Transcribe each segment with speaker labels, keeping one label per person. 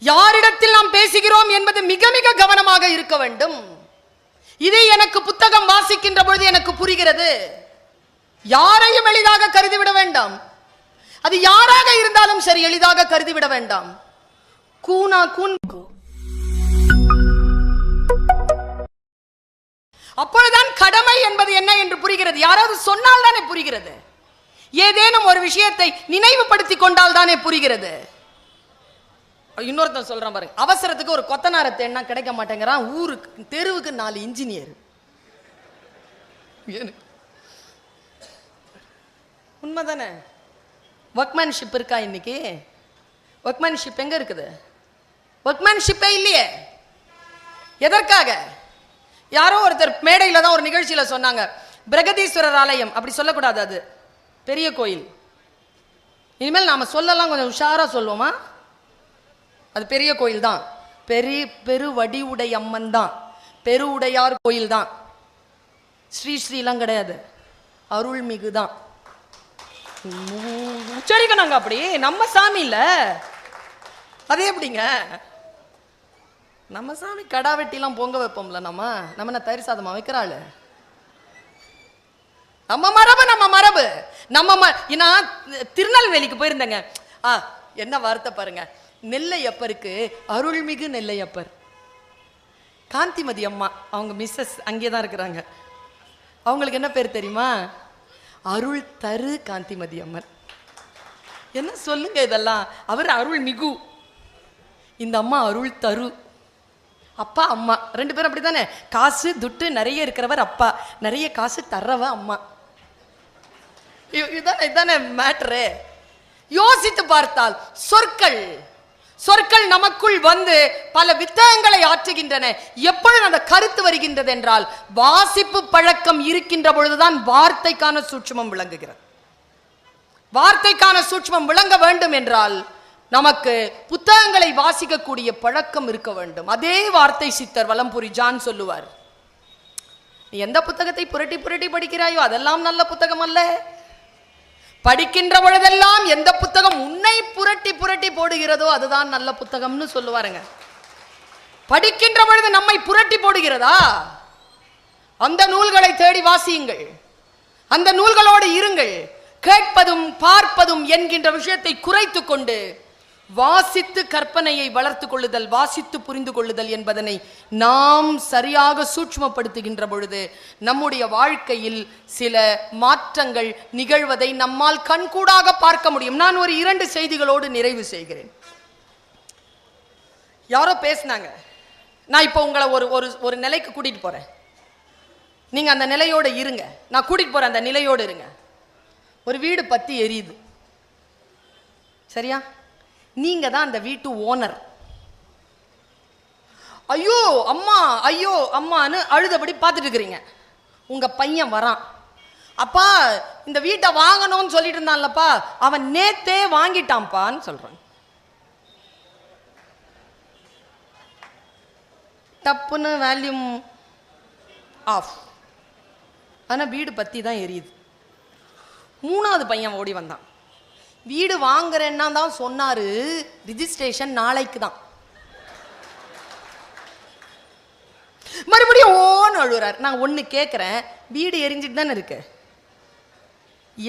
Speaker 1: யாரிடத்தில் நாம் பேசுகிறோம் என்பது மிக மிக கவனமாக இருக்க வேண்டும். இதை எனக்கு புத்தகம் வாசிக்கின்ற பொழுது எனக்கு புரிகிறது. யாரையும் எளிதாக கருதிவிட வேண்டாம். அது யாராக இருந்தாலும் சரி, எளிதாக கருதிவிட வேண்டாம். கூனா கூன். அப்பொழுதுதான் கடமை என்பது என்ன என்று புரிகிறது. யாராவது சொன்னால் தானே புரிகிறது. ஏதேனும் ஒரு விஷயத்தை நினைவுபடுத்தி கொண்டால் தானே புரிகிறது. இன்னொருத்தன் சொல்றான் பாருங்க, அவசரத்துக்கு ஒரு கொத்தனாரை தேடினா கிடைக்க மாட்டேங்கிறான், ஊருக்கு தெருவுக்கு 4 இன்ஜினியர். உண்மைதானே? ஒர்க்மேன்ஷிப் இருக்கா இன்னைக்கு? ஒர்க்மேன்ஷிப் எங்க இருக்குது? ஒர்க்மேன்ஷிப்பே இல்லையே. எதற்காக? யாரோ ஒருத்தர் மேடையில் தான் ஒரு நிகழ்ச்சியில சொன்னாங்க, பிரகதீஸ்வரர் ஆலயம். அப்படி சொல்லக்கூடாது, அது பெரிய கோயில். இனிமேல் நாம சொல்லலாம், கொஞ்சம் உஷாரா சொல்லுவோமா? அது பெரிய கோயில் தான். பெருவடி உடை அம்மன் தான், பெருவுடையார் கோயில் தான். ஸ்ரீலாம் கிடையாது, அருள்மிகு தான். உச்சரிக்கணுங்க. அப்படி நம்ம சாமி இல்ல, அது எப்படிங்க? நம்ம சாமி கடா வெட்டிலாம் பொங்க வைப்போம்ல. நம்ம என்ன தயிர் சாதமா வைக்கிறாள்? நம்ம மரபு நான் திருநெல்வேலிக்கு போயிருந்தேங்க. என்ன வார்த்தை பாருங்க, நெல்லையப்பருக்கு அருள்மிகு நெல்லையப்பர். காந்திமதி அம்மா, அவங்க மிஸ்ஸஸ் அங்கேதான் இருக்கிறாங்க. அவங்களுக்கு என்ன பேர் தெரியுமா? அருள் தரு காந்திமதி அம்மன். என்ன சொல்லுங்க இதெல்லாம்? அவர் அருள்மிகு, இந்த அம்மா அருள் தரு. அப்பா அம்மா 2 பேரும் அப்படித்தானே? காசு துட்டு நிறைய இருக்கிறவர் அப்பா, நிறைய காசு தர்றவ அம்மா. இதுதானே மேட்டரு. யோசித்து பார்த்தால் சொற்கள் நமக்குள் வந்து பல வித்தகங்களை ஆற்றுகின்றன. எப்பொழுது அந்த கருத்து வருகின்றது என்றால், வாசிப்பு பழக்கம் இருக்கின்ற பொழுதுதான் வார்த்தைக்கான சூட்சுமம் விளங்குகிறது. வார்த்தைக்கான சூட்சுமம் விளங்க வேண்டும் என்றால் நமக்கு புத்தகங்களை வாசிக்கக்கூடிய பழக்கம் இருக்க வேண்டும். அதே வார்த்தை சித்தர் வலம்புரி ஜான் சொல்லுவார், நீ எந்த புத்தகத்தை புரட்டி புரட்டி படிக்கிறாயோ அதெல்லாம் நல்ல புத்தகம் அல்ல. படிக்கின்ற பொழுதெல்லாம் எந்த புத்தகம் உன்னை புரட்டி புரட்டி போடுகிறதோ அதுதான் நல்ல புத்தகம்னு சொல்லுவாருங்க. படிக்கின்ற பொழுது நம்மை புரட்டி போடுகிறதா, அந்த நூல்களை தேடி வாசியுங்கள், அந்த நூல்களோடு இருங்கள். கேட்பதும் பார்ப்பதும் என்கின்ற விஷயத்தை குறைத்து கொண்டு வாசித்து கற்பனையை வளர்த்து கொள்ளுதல், வாசித்து புரிந்து கொள்ளுதல் என்பதனை நாம் சரியாக சூட்சுமப்படுத்துகின்ற பொழுது நம்முடைய வாழ்க்கையில் சில மாற்றங்கள் நிகழ்வதை நம்மால் கண்கூடாக பார்க்க முடியும். நான் ஒரு 2 செய்திகளோடு நிறைவு செய்கிறேன். யாரோ பேசினாங்க, நான் இப்போ உங்களை ஒரு நிலைக்கு கூட்டிட்டு போறேன், நீங்க அந்த நிலையோடு இருங்க. நான் கூட்டிட்டு போறேன், அந்த நிலையோடு இருங்க. ஒரு வீடு பத்தி எரியுது, சரியா? நீங்க தான் அந்த வீட்டு ஓனர். ஐயோ அம்மான்னு அழுதபடி பார்த்துட்டு இருக்கிறீங்க. உங்க பையன் வரான், அப்பா இந்த வீட்டை வாங்கணும்னு சொல்லிட்டு இருந்தான்லப்பா, அவன் நேத்தே வாங்கிட்டான்ப்பான்னு சொல்றான். டப்புன்னு வேல்யூம் ஆஃப். ஆனா வீடு பத்தி தான் எரியுது. 3வது பையன் ஓடி வந்தான், வீடு வாங்குறேன்னா தான் சொன்னாரு, ரிஜிஸ்ட்ரேஷன் நாளைக்கு தான். மறுபடியும் ஓன்னு அழுறார். நான் ஒண்ணு கேட்கிறேன், வீடு எரிஞ்சிட்டு தானே இருக்கு,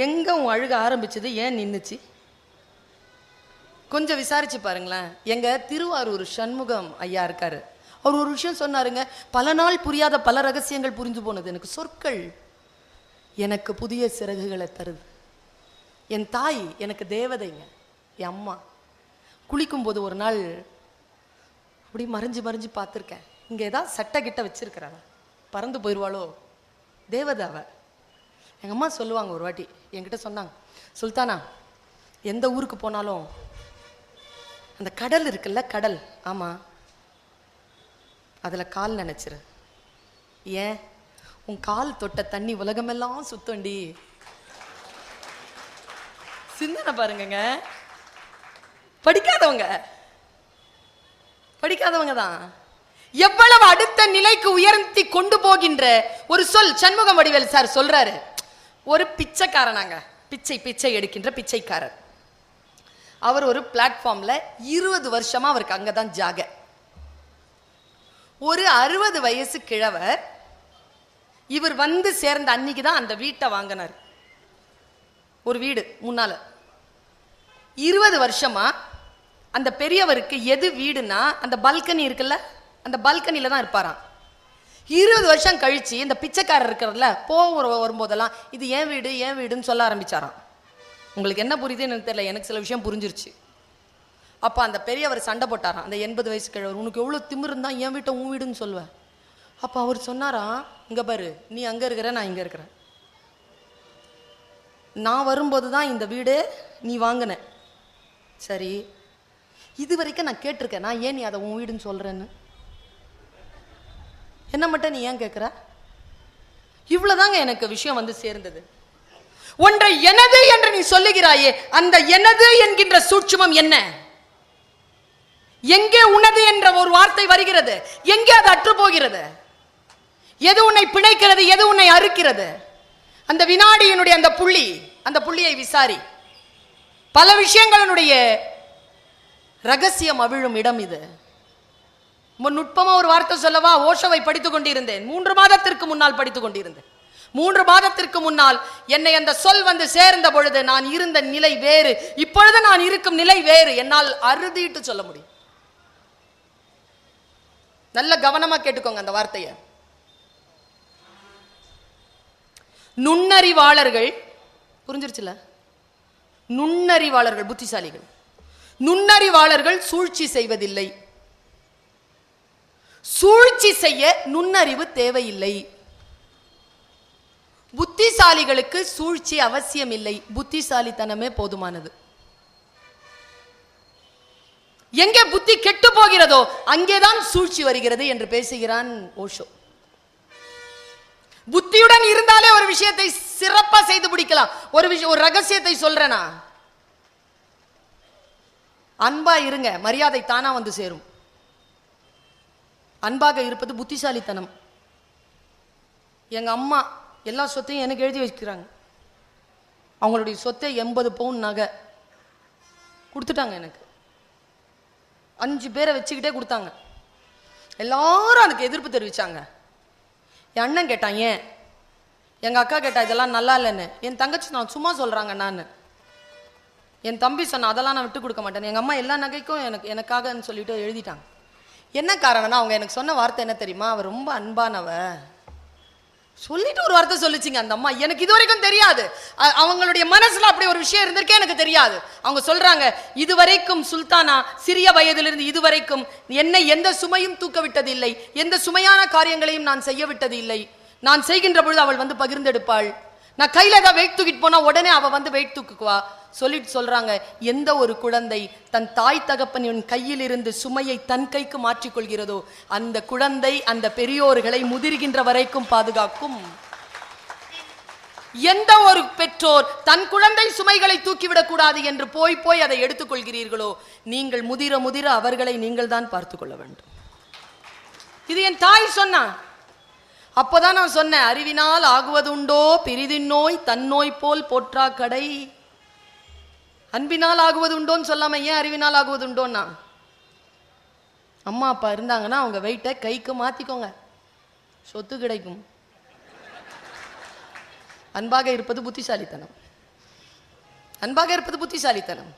Speaker 1: எங்க உன் அழுக ஆரம்பிச்சது, ஏன் நின்னுச்சு? கொஞ்சம் விசாரிச்சு பாருங்களேன். எங்க திருவாரூர் சண்முகம் ஐயா இருக்காரு, அவர் ஒரு விஷயம் சொன்னாருங்க, பல நாள் புரியாத பல ரகசியங்கள் புரிஞ்சு போனது எனக்கு. சொற்கள் எனக்கு புதிய சிறகுகளை தருது. என் தாய் எனக்கு தேவதைங்க. என் அம்மா குளிக்கும் போது ஒரு நாள் அப்படி மறைஞ்சு பார்த்துருக்கேன், இங்கே ஏதாவது சட்டை கிட்ட வச்சிருக்கிறாள், பறந்து போயிடுவாளோ தேவதாவ. எங்கள் அம்மா சொல்லுவாங்க, ஒரு வாட்டி என்கிட்ட சொன்னாங்க, சுல்தானா எந்த ஊருக்கு போனாலும் அந்த கடல் இருக்குல்ல, கடல், ஆமாம், அதில் கால் நினைச்சிரு. ஏன்? உன் கால் தொட்ட தண்ணி உலகமெல்லாம் சுத்தண்டி. சிந்தனை பாருங்க. படிக்காதவங்க தான் எவ்வளவு அடுத்த நிலைக்கு உயர்த்தி கொண்டு போகின்ற ஒரு சொல். சண்முகம் வடிவேல் சார் சொல்றாரு, ஒரு பிச்சைக்காரனாங்க, பிச்சை எடுக்கின்ற பிச்சைக்காரர். அவர் ஒரு பிளாட்ஃபார்ம்ல 20 வருஷமா அவருக்கு அங்கதான் ஜாக. ஒரு 60 வயசு கிழவர் இவர் வந்து சேர்ந்த அன்னைக்கு தான் அந்த வீட்டை வாங்கினார். ஒரு வீடு முன்னால 20 வருஷமா அந்த பெரியவருக்கு எது வீடுனா அந்த பால்கனி இருக்குல்ல, அந்த பால்கனில தான் இருப்பாராம். 20 வருஷம் கழிச்சு இந்த பிச்சைக்காரர் இருக்கிறதுல வரும்போதெல்லாம் இது ஏன் வீடு ஏன் வீடுன்னு சொல்ல ஆரம்பிச்சாராம். உங்களுக்கு என்ன புரியுது எனக்கு தெரியல, எனக்கு சில விஷயம் புரிஞ்சிருச்சு. அப்போ அந்த பெரியவர் சண்டை போட்டாராம் அந்த 80 வயசு கிழவர், உனக்கு எவ்வளோ திமிரு இருந்தா என் வீட்டை உன் வீடுன்னு சொல்லுவேன். அப்போ அவர் சொன்னாராம், இங்கே பாரு நீ அங்கே இருக்கிற நான் இங்கே இருக்கிறேன், நான் வரும்போது தான் இந்த வீடு நீ வாங்கின, சரி இது வரைக்கும் நான் கேட்டிருக்கேன், நான் ஏன் நீ அதை உன் வீடுன்னு சொல்கிறேன்னு, என்ன மட்டும் நீ ஏன் கேட்குற? இவ்வளோதாங்க எனக்கு விஷயம் வந்து சேர்ந்தது. ஒன்றை எனது என்று நீ சொல்லுகிறாயே, அந்த எனது என்கின்ற சூட்சுமம் என்ன? எங்கே உனது என்ற ஒரு வார்த்தை வருகிறது, எங்கே அது அற்று போகிறது? எது உன்னை பிணைக்கிறது, எது உன்னை அறுக்கிறது? அந்த வினாடியினுடைய அந்த புள்ளியை விசாரி. பல விஷயங்களுடைய ரகசியம் அவிழும் இடம் இது. நுட்பமா ஒரு வார்த்தை சொல்லவா? ஓஷோவை படித்துக் கொண்டிருந்தேன், 3 மாதத்திற்கு முன்னால் படித்துக் கொண்டிருந்தேன். 3 மாதத்திற்கு முன்னால் என்னை அந்த சொல் வந்து சேர்ந்த பொழுது நான் இருந்த நிலை வேறு, இப்பொழுது நான் இருக்கும் நிலை வேறு. என்னால் அறுதிட்டு சொல்ல முடியும். நல்ல கவனமா கேட்டுக்கோங்க அந்த வார்த்தையை. நுண்ணறிவாளர்கள், புரிஞ்சிருச்சுல? நுண்ணறிவாளர்கள் புத்திசாலிகள். நுண்ணறிவாளர்கள் சூழ்ச்சி செய்வதில்லை. சூழ்ச்சி செய்ய நுண்ணறிவு தேவையில்லை. புத்திசாலிகளுக்கு சூழ்ச்சி அவசியம் இல்லை, புத்திசாலித்தனமே போதுமானது. எங்கே புத்தி கெட்டு போகிறதோ அங்கேதான் சூழ்ச்சி வருகிறது என்று பேசுகிறான் ஓஷோ. புத்தியுடன் இருந்தாலே ஒரு விஷயத்தை சிறப்பா செய்து முடிக்கலாம். ஒரு ரகசியத்தை சொல்றேனா, அன்பா இருங்க, மரியாதை தானா வந்து சேரும். அன்பாக இருப்பது புத்திசாலித்தனம். எங்க அம்மா எல்லா சொத்தையும் எனக்கு எழுதி வச்சுக்கிறாங்க. அவங்களுடைய சொத்தை 80 பவுன் நகை கொடுத்துட்டாங்க எனக்கு. 5 பேரை வச்சுக்கிட்டே கொடுத்தாங்க. எல்லாரும் அதுக்கு எதிர்ப்பு தெரிவிச்சாங்க. என் அண்ணன் கேட்டான் ஏன், எங்க அக்கா கேட்டா இதெல்லாம் நல்லா இல்லைன்னு. என் தங்கச்சி நான் சும்மா சொல்றாங்க நான். என் தம்பி சொன்ன அதெல்லாம் நான் விட்டு கொடுக்க மாட்டேன். எங்க அம்மா எல்லா நகைக்கும் எனக்காகன்னு சொல்லிட்டு எழுதிட்டாங்க. என்ன காரணம்னா அவங்க எனக்கு சொன்ன வார்த்தை என்ன தெரியுமா? அவ ரொம்ப அன்பானவ சொல்லிட்டு ஒரு வார்த்தை சொல்லிச்சிங்க அந்த அம்மா. எனக்கு இது வரைக்கும் தெரியாது, அவங்களுடைய மனசுல அப்படி ஒரு விஷயம் இருந்திருக்கே எனக்கு தெரியாது. அவங்க சொல்றாங்க, இதுவரைக்கும் சுல்தானா சிறிய வயதிலிருந்து இதுவரைக்கும் என்னை எந்த சுமையும் தூக்க விட்டது இல்லை, எந்த சுமையான காரியங்களையும் நான் செய்ய விட்டது இல்லை. நான் செய்கின்ற பொழுது அவள் வந்து பகிர்ந்தெடுப்பாள். நான் கையில ஏதாவது வெயிட் தூக்கிட்டு போனா உடனே அவ வந்து வெயிட் தூக்குவா. சொல்லிட்டு சொல்றாங்க, எந்த ஒரு குழந்தை தன் தாய் தகப்பனின் கையில் இருந்து சுமையை தன் கைக்கு மாற்றிக்கொள்கிறதோ அந்த குழந்தை அந்த பெரியோர்களை முதிர்கின்ற வரைக்கும் பாதுகாக்கும். எந்த ஒரு பெற்றோர் தன் குழந்தை சுமைகளை தூக்கிவிடக் கூடாது என்று போய் அதை எடுத்துக்கொள்கிறீர்களோ நீங்கள் முதிர முதிர அவர்களை நீங்கள் தான் பார்த்து கொள்ள வேண்டும். இது என் தாய் சொன்னா. அப்பதான் நான் சொன்னேன், அறிவினால் ஆகுவதுண்டோ பிரிதின் நோய் தன்னோய் போல் போற்றா கடை. அன்பினால் ஆகுவது உண்டோன்னு சொல்லாம ஏன் அறிவினால் ஆகுவது உண்டோன்னா, அம்மா அப்பா இருந்தாங்கன்னா அவங்க வெயிட்டை கைக்கு மாத்திக்கோங்க, சொத்து கிடைக்கும். அன்பாக இருப்பது புத்திசாலித்தனம். அன்பாக இருப்பது புத்திசாலித்தனம்.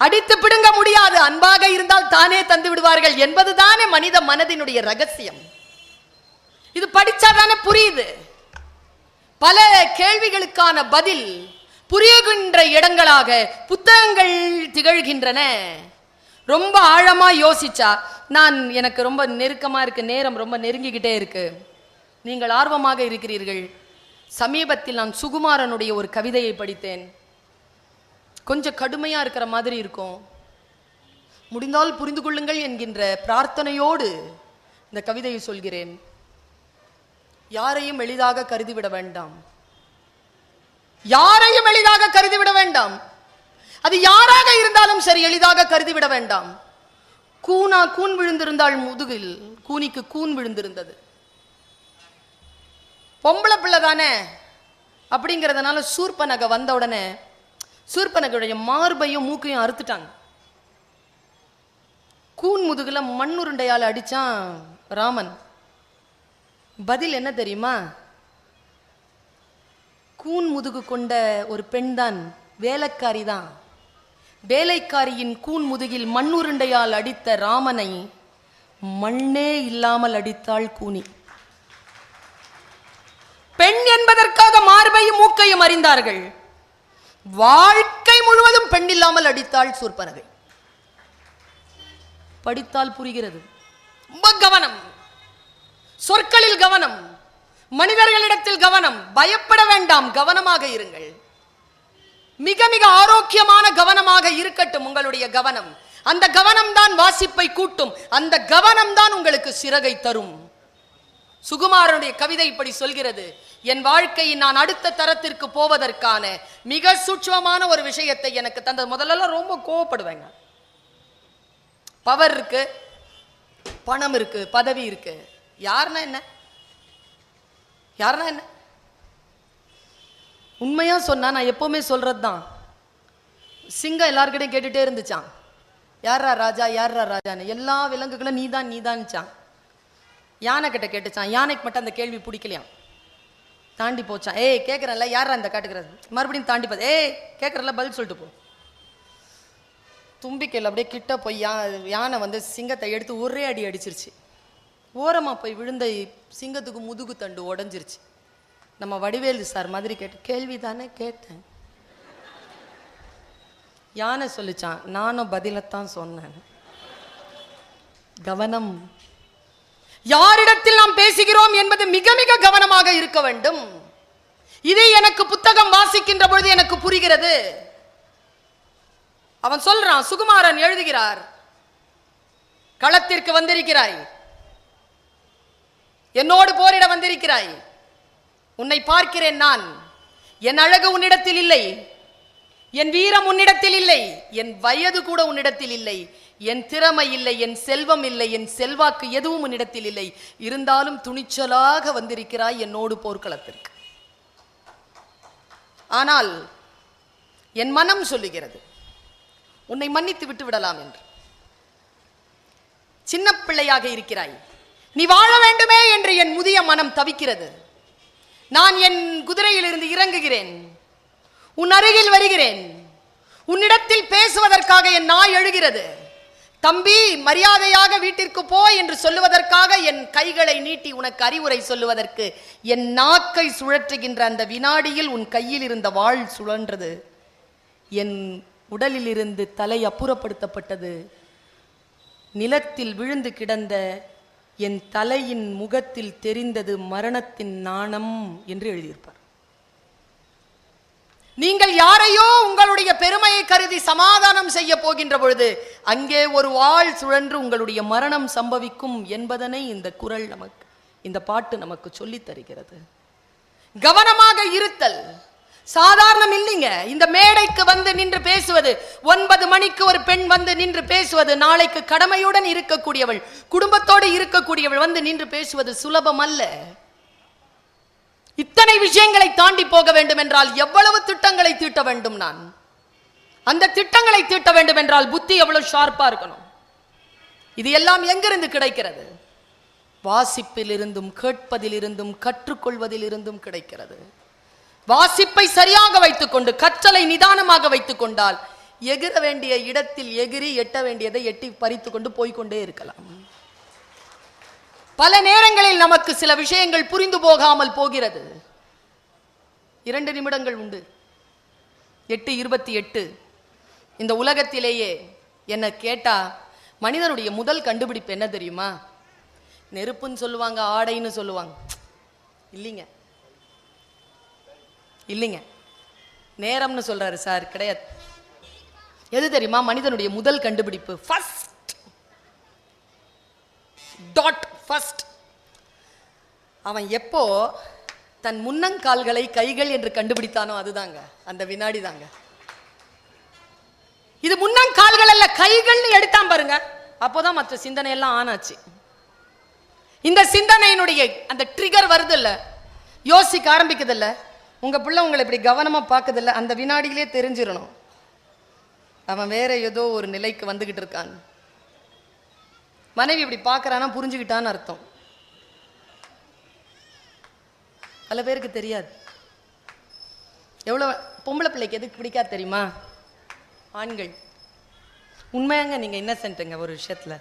Speaker 1: அடித்து பிடுங்க முடியாது, அன்பாக இருந்தால் தானே தந்து விடுவார்கள் என்பதுதானே மனித மனதினுடைய ரகசியம். இது படிச்சாதானே புரியுது. பல கேள்விகளுக்கான பதில் புரியுகின்ற இடங்களாக புத்தகங்கள் திகழ்கின்றன. ரொம்ப ஆழமா யோசிச்சா எனக்கு ரொம்ப நெருக்கமா இருக்கு, நேரம் ரொம்ப நெருங்கிக்கிட்டே இருக்கு, நீங்கள் ஆர்வமாக இருக்கிறீர்கள். சமீபத்தில் நான் சுகுமாரனுடைய ஒரு கவிதையை படித்தேன். கொஞ்சம் கடுமையா இருக்கிற மாதிரி இருக்கும், முடிந்தால் புரிந்து கொள்ளுங்கள் என்கின்ற பிரார்த்தனையோடு இந்த கவிதையை சொல்கிறேன். யாரையும் எளிதாக கருதிவிட வேண்டாம், யாரையும் எளிதாக கருதிவிட வேண்டாம். அது யாராக இருந்தாலும் சரி, எளிதாக கருதிவிட வேண்டாம். கூன் விழுந்திருந்தாள் முதுகில், கூனிக்கு கூன் விழுந்திருந்தது. பொம்பளை பிள்ளை தானே அப்படிங்கிறதுனால சூர்பனக வந்த உடனே சூர்பனகையுடைய மார்பையும் மூக்கையும் அறுத்துட்டாங்க. கூன் முதுகுல மண்ணுருண்டையால் அடிச்சான் ராமன். பதில் என்ன தெரியுமா? கூன் முதுகு கொண்ட ஒரு பெண் தான், வேலைக்காரி தான். வேலைக்காரியின் கூன் முதுகில் மண்ணுருண்டையால் அடித்த ராமனை மண்ணே இல்லாமல் அடித்தாள் கூனி. பெண் என்பதற்காக மார்பையும் மூக்கையும் அறிந்தார்கள். வாழ்க்கை முழுவதும் பெண் இல்லாமல் அடித்தாள் சூர்பனகை. படித்தால் புரிகிறது. ரொம்ப கவனம், சொற்களில் கவனம், மனிதர்களிடத்தில் கவனம். பயப்பட வேண்டாம், கவனமாக இருங்கள். மிக மிக ஆரோக்கியமான கவனமாக இருக்கட்டும் உங்களுடைய கவனம். அந்த கவனம் தான் வாசிப்பை கூட்டும். அந்த கவனம் தான் உங்களுக்கு சிறகை தரும். சுகுமாரனுடைய கவிதை இப்படி சொல்கிறது: என் வாழ்க்கையை நான் அடுத்த தரத்திற்கு போவதற்கான மிக சூட்சமான ஒரு விஷயத்தை எனக்கு தந்தது. முதல்ல ரொம்ப கோவப்படுவேங்க. பவர் இருக்கு, பணம் இருக்கு, பதவி இருக்கு. யாருன்னா என்ன? யாருன்னா என்ன? உண்மையா சொன்னா நான் எப்பவுமே சொல்றதுதான். சிங்கம் எல்லார்கிட்டையும் கேட்டுட்டே இருந்துச்சான், யாரா ராஜா, யாரா ராஜான்னு. எல்லா விலங்குகளும் நீதான் நீதான்ச்சான். யானை கிட்ட கேட்டுச்சான். யானைக்கு மட்டும் அந்த கேள்வி பிடிக்கலையாம், தாண்டி போச்சான். ஏய் கேட்கறல, யாரா இந்த காட்டுக்கிறது? மறுபடியும் தாண்டி போது. ஏய் கேட்கறல, பதில் சொல்லிட்டு போ. தும்பிக்கையில் அப்படியே கிட்ட போய் யானை வந்து சிங்கத்தை எடுத்து ஒரே அடி அடிச்சிருச்சு. ஓரமா போய் விழுந்த சிங்கத்துக்கு முதுகு தண்டு உடஞ்சிருச்சு. நம்ம வடிவேலு சார் மாதிரி கேள்வி தானே கேட்டேன். யானை சொல்லிச்சான், நானும் பதிலத்தான் சொன்னேன். கவனம். யாரிடத்தில் நாம் பேசுகிறோம் என்பது மிக மிக கவனமாக இருக்க வேண்டும். இதை எனக்கு புத்தகம் வாசிக்கின்ற பொழுது எனக்கு புரிகிறது. அவன் சொல்றான், சுகுமாரன் எழுதுகிறார், களத்திற்கு வந்திருக்கிறாய், என்னோடு போரிட வந்திருக்கிறாய். உன்னை பார்க்கிறேன் நான். என் அழகு உன்னிடத்தில் இல்லை, என் வீரம் உன்னிடத்தில் இல்லை, என் வயது கூட உன்னிடத்தில் இல்லை, என் திறமை இல்லை, என் செல்வம் இல்லை, என் செல்வாக்கு எதுவும் உன்னிடத்தில் இல்லை. இருந்தாலும் துணிச்சலாக வந்திருக்கிறாய் என்னோடு போர்க்களத்திற்கு. ஆனால் என் மனம் சொல்லுகிறது உன்னை மன்னித்து விட்டு விடலாம் என்று. சின்ன பிள்ளையாக இருக்கிறாய், நீ வாழ வேண்டுமே என்று என் முதிய மனம் தவிக்கிறது. நான் என் குதிரையில் இருந்து இறங்குகிறேன், உன் அருகில் வருகிறேன், உன்னிடத்தில் பேசுவதற்காக என் நாய் எழுகிறது. தம்பி மரியாதையாக வீட்டிற்கு போ என்று சொல்லுவதற்காக என் கைகளை நீட்டி உனக்கு அறிவுரை சொல்லுவதற்கு என் நாக்கை சுழற்றுகின்ற அந்த வினாடியில் உன் கையில் இருந்த வாள் சுழன்றது. என் உடலில் இருந்து தலை அப்புறப்படுத்தப்பட்டது. நிலத்தில் விழுந்து கிடந்த என் தலையின் முகத்தில் தெரிந்தது மரணத்தின் நாணம் என்று எழுதியிருப்பார். நீங்கள் யாரையோ உங்களுடைய பெருமையை கருதி சமாதானம் செய்ய போகின்ற பொழுது அங்கே ஒரு வாள் சுழன்று உங்களுடைய மரணம் சம்பவிக்கும் என்பதனை இந்த குறள் நமக்கு, இந்த பாட்டு நமக்கு சொல்லித் தருகிறது. கவனமாக இருத்தல் சாதாரணம் இல்லைங்க. இந்த மேடைக்கு வந்து நின்று பேசுவது, 9 மணிக்கு ஒரு பெண் வந்து நின்று பேசுவது, நாளைக்கு கடமையுடன் இருக்கக்கூடியவள், குடும்பத்தோடு இருக்கக்கூடியவள் வந்து நின்று பேசுவது சுலபம் அல்ல. இத்தனை விஷயங்களை தாண்டி போக வேண்டும் என்றால் எவ்வளவு திட்டங்களை தீட்ட வேண்டும். நான் அந்த திட்டங்களை தீட்ட வேண்டும் என்றால் புத்தி எவ்வளவு ஷார்ப்பா இருக்கணும். இது எல்லாம் எங்கிருந்து கிடைக்கிறது? வாசிப்பில் இருந்தும் கேட்பதில் இருந்தும் கற்றுக்கொள்வதில் இருந்தும் கிடைக்கிறது. வாசிப்பை சரியாக வைத்துக் கொண்டு கற்றலை நிதானமாக வைத்துக் கொண்டால் எகிர வேண்டிய இடத்தில் எகிரி, எட்ட வேண்டியதை எட்டி பறித்து கொண்டு போய்கொண்டே இருக்கலாம். பல நேரங்களில் நமக்கு சில விஷயங்கள் புரிந்து போகாமல் போகிறது. 2 நிமிடங்கள் உண்டு. 8:28. இந்த உலகத்திலேயே என்ன கேட்டா மனிதனுடைய முதல் கண்டுபிடிப்பு என்ன தெரியுமா? நெருப்புன்னு சொல்லுவாங்க, ஆடைன்னு சொல்லுவாங்க. இல்லைங்க இல்லைங்க, நேரம்னு சொல்றாரு சார். கிடையாது. எது தெரியுமா மனிதனுடைய முதல் கண்டுபிடிப்பு? ஃபர்ஸ்ட். அவன் எப்போ தன் முன்னங்கால்களை கைகள் என்று கண்டுபிடித்தானோ அதுதாங்க, அந்த வினாடி தாங்க. இது முன்னங்கால்கள் அல்ல, கைகள்னு எடுத்தான் பாருங்க, அப்போதான் மற்ற சிந்தனை எல்லாம் ஆனாச்சு. இந்த சிந்தனையினுடைய அந்த ட்ரிகர் வருது இல்ல, யோசிக்க ஆரம்பிக்குது இல்ல, உங்க பிள்ளை உங்களை இப்படி கவனமா பார்க்கதில்ல, அந்த வினாடியிலே தெரிஞ்சிடணும் அவன் வேற ஏதோ ஒரு நிலைக்கு வந்துகிட்டு இருக்கான். மனைவி இப்படி பார்க்கறானா புரிஞ்சுக்கிட்டான்னு அர்த்தம். பல பேருக்கு தெரியாது. எவ்வளோ பொம்பளை பிள்ளைக்கு எதுக்கு பிடிக்காது தெரியுமா? ஆண்கள் உண்மையாங்க, நீங்கள் இன்னசென்ட்டுங்க ஒரு விஷயத்தில்.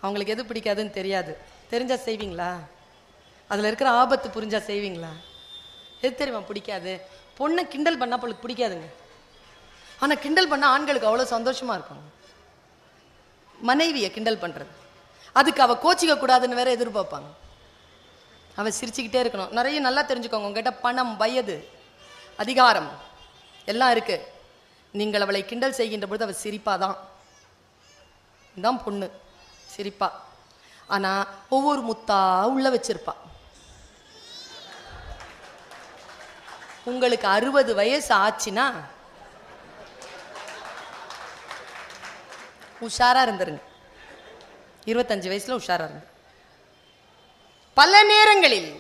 Speaker 1: அவங்களுக்கு எது பிடிக்காதுன்னு தெரியாது. தெரிஞ்சா செய்வீங்களா? அதில் இருக்கிற ஆபத்து புரிஞ்சா செய்வீங்களா? எது தெரியுமா பிடிக்காது? பொண்ணை கிண்டல் பண்ணால் அவளுக்கு பிடிக்காதுங்க. ஆனால் கிண்டல் பண்ணால் ஆண்களுக்கு அவ்வளோ சந்தோஷமாக இருக்கும். மனைவியை கிண்டல் பண்ணுறது, அதுக்கு அவள் கோச்சிக்க கூடாதுன்னு வேற எதிர்பார்ப்பாங்க. அவள் சிரிச்சுக்கிட்டே இருக்கணும். நிறைய நல்லா தெரிஞ்சுக்கோங்க, உங்ககிட்ட பணம், வயது, அதிகாரம் எல்லாம் இருக்கு. நீங்கள் அவளை கிண்டல் செய்கின்ற பொழுது அவள் சிரிப்பாதான். இதுதான் பொண்ணு, சிரிப்பா. ஆனால் ஒவ்வொரு முத்தா உள்ள வச்சிருப்பா. உங்களுக்கு 60 வயசு ஆச்சுன்னா உஷாரா இருந்துருங்க. 25 வயசுல உஷாரா இருங்க. பல நேரங்களில்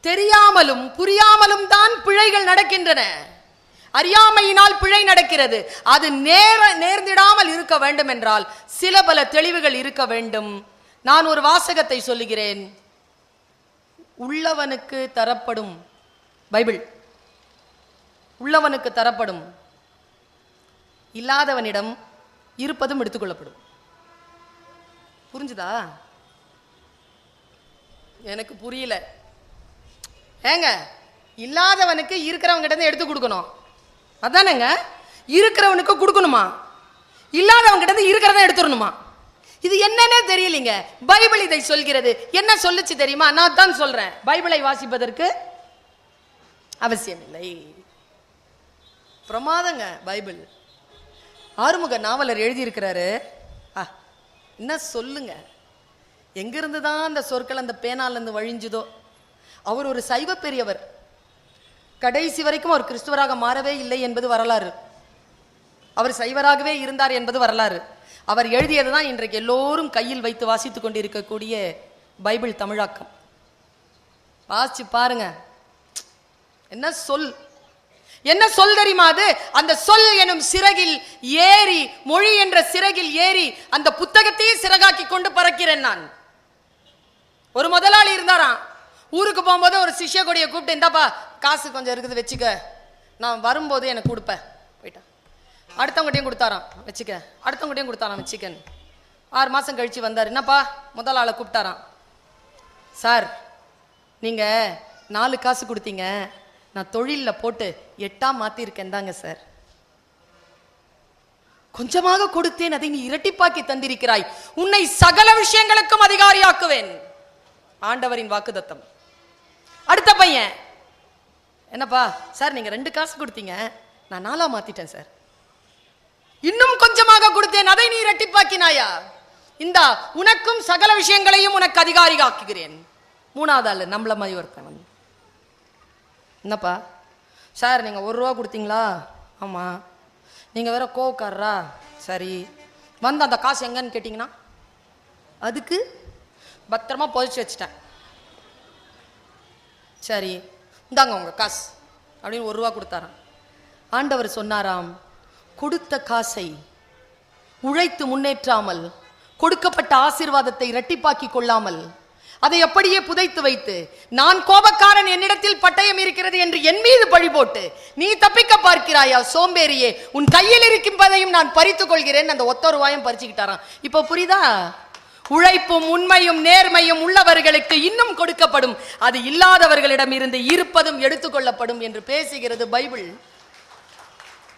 Speaker 1: தெரியாமலும் புரியாமலும் தான் பிழைகள் நடக்கின்றன. அறியாமையினால் பிழை நடக்கிறது. அது நேர்ந்திடாமல் இருக்க வேண்டும் என்றால் சில பல தெளிவுகள் இருக்க வேண்டும். நான் ஒரு வாசகத்தை சொல்லுகிறேன். உள்ளவனுக்கு தரப்படும், பைபிள், உள்ளவனுக்கு தரப்படும், இல்லாதவனிடம் இருப்பதும் எடுத்துக்கொள்ளப்படும். புரிஞ்சுதா? எனக்கு புரியல. ஏங்க, இல்லாதவனுக்கு இருக்கிறவங்க கிட்ட எடுத்து கொடுக்கணும், அதானங்க? இருக்கிறவனுக்கு கொடுக்கணுமா? இல்லாதவங்க கிட்ட இருக்கிறத எடுத்துடணுமா? இது என்னன்னே தெரியலீங்க. பைபிள் இதை சொல்கிறது. என்ன சொல்லுச்சு தெரியுமா? நான் தான் சொல்றேன். பைபிளை வாசிப்பதற்கு அவசியம் இல்லை. பிரமாதங்க பைபிள். ஆறுமுக நாவலர் எழுதியிருக்கிறாரு. என்ன சொல்லுங்க, எங்கிருந்து தான் அந்த சொற்கள் அந்த பேனாலிருந்து வழிஞ்சுதோ. அவர் ஒரு சைவ பெரியவர். கடைசி வரைக்கும் அவர் கிறிஸ்துவராக மாறவே இல்லை என்பது வரலாறு. அவர் சைவராகவே இருந்தார் என்பது வரலாறு. அவர் எழுதியது தான் இன்றைக்கு எல்லோரும் கையில் வைத்து வாசித்துக் கொண்டிருக்கக்கூடிய பைபிள் தமிழாக்கம். வாசிச்சு பாருங்க. என்ன சொல், என்ன சொல் தெரியுமா? அது அந்த சொல் எனும் சிறகில் ஏறி, மொழி என்ற சிறகில் ஏறி அந்த புத்தகத்தையே சிறகாக்கி கொண்டு பறக்கிறேன் நான். ஒரு முதலாளி இருந்தாராம். ஊருக்கு போகும்போது ஒரு சிஷ்ய கொடியை கூப்பிட்டு, இந்தாப்பா காசு கொஞ்சம் இருக்குது வச்சுக்க, நான் வரும்போது எனக்கு கொடுப்பேன். போயிட்டான். அடுத்தவங்ககிட்டையும் கொடுத்தாராம், வச்சுக்க. அடுத்தவங்ககிட்டையும் கொடுத்தாராம், வச்சுக்கன்னு. 6 மாதம் கழிச்சு வந்தார். என்னப்பா? முதல் ஆளை கூப்பிட்டாராம். சார், நீங்கள் 4 காசு கொடுத்தீங்க, நான் தொழிலில் போட்டு 8ஆ மாற்றிருக்கேன் தாங்க சார். கொஞ்சமாக கொடுத்தேன், அதை நீ இரட்டிப்பாக்கி தந்திருக்கிறாய். உன்னை சகல விஷயங்களுக்கும் அதிகாரியாக்குவேன். ஆண்டவரின் வாக்குத்தத்தம். அடுத்த பையன், என்னப்பா சார், நீங்க 2 காசு கொடுத்தீங்க, நான் 4ஆ மாத்திட்டேன் சார். இன்னும் கொஞ்சமாக கொடுத்தேன், அதை நீ இரட்டிப்பாக்கினாயா? இந்தா, உனக்கும் சகல விஷயங்களையும் உனக்கு அதிகாரியாக்குகிறேன். 3ஆவது ஆளு நம்மள மாதிரி ஒருத்தன் வந்து, என்னப்பா சார், நீங்க 1 ரூபா கொடுத்தீங்களா? ஆமா. நீங்க வேற கோவக்காரரா? சரி. வந்து அந்த காசு எங்கன்னு கேட்டீங்கன்னா, அதுக்கு பத்திரமா பொதிச்சு வச்சுட்டேன். சரி, இந்தாங்க உங்க காசு அப்படின்னு 1 ரூபா கொடுத்தாராம். ஆண்டவர் சொன்னாராம், கொடுத்த காசை உழைத்து முன்னேற்றாமல், கொடுக்கப்பட்ட ஆசீர்வாதத்தை இரட்டிப்பாக்கி கொள்ளாமல், அதை அப்படியே புதைத்து வைத்து, நான் கோபக்காரன், என்னிடத்தில் பட்டயம் இருக்கிறது என்று என் மீது பழி போட்டு நீ தப்பிக்க பார்க்கிறாயா சோம்பேறியே, உன் கையில் இருக்கின்றதையும் நான் பறித்துக் கொள்கிறேன். அந்த 1 ரூபாயும் பறிச்சுக்கிட்டாராம். இப்ப புரியுதா? உழைப்பும் உண்மையும் நேர்மையும் உள்ளவர்களுக்கு இன்னும் கொடுக்கப்படும், அது இல்லாதவர்களிடம் இருந்து இருப்பதும் எடுத்துக்கொள்ளப்படும் என்று பேசுகிறது பைபிள்.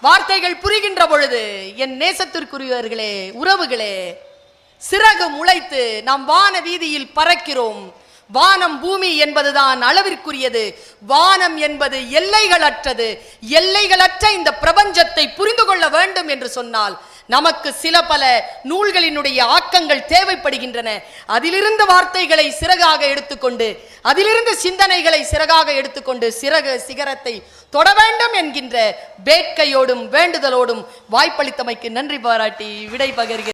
Speaker 1: வார்த்தைகள் புரிகின்ற பொழுது என் நேசத்திற்குரியவர்களே, உறவுகளே, சிறகு முளைத்து நாம் வான வீதியில் பறக்கிறோம். வானம் பூமி என்பதுதான் அளவிற்குரியது. வானம் என்பது எல்லைகளற்றது. எல்லைகளற்ற இந்த பிரபஞ்சத்தை புரிந்து கொள்ள வேண்டும் என்று சொன்னால் நமக்கு சில பல நூல்களினுடைய ஆக்கங்கள் தேவைப்படுகின்றன. அதிலிருந்து வார்த்தைகளை சிறகாக எடுத்துக்கொண்டு, அதிலிருந்து சிந்தனைகளை சிறகாக எடுத்துக்கொண்டு சிகரத்தை தொட வேண்டும் என்கின்ற வேட்கையோடும் வேண்டுதலோடும் வாய்ப்பளித்தமைக்கு நன்றி பாராட்டி விடை பகிர்கிறேன்.